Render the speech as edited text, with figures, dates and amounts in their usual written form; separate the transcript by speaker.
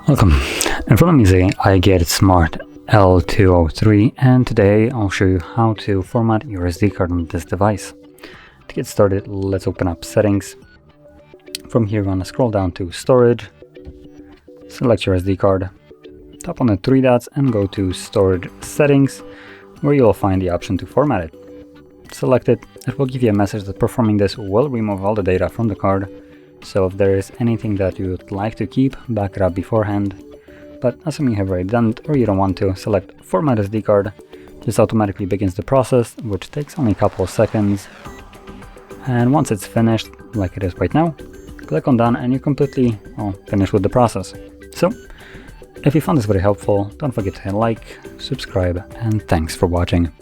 Speaker 1: Welcome. In front of me is a IGET Smart L203, and today I'll show you how to format your SD card on this device. To get started, let's open up Settings. From here, you want to scroll down to Storage, select your SD card, tap on the three dots and go to Storage Settings, where you'll find the option to format it. Select it. It will give you a message that performing this will remove all the data from the card. So if there is anything that you would like to keep, back it up beforehand. But assuming you have already done it or you don't want to, select Format SD card. This automatically begins the process, which takes only a couple of seconds. And once it's finished, like it is right now, click on Done and you're completely finished with the process. So, if you found this very helpful, don't forget to hit like, subscribe, and thanks for watching.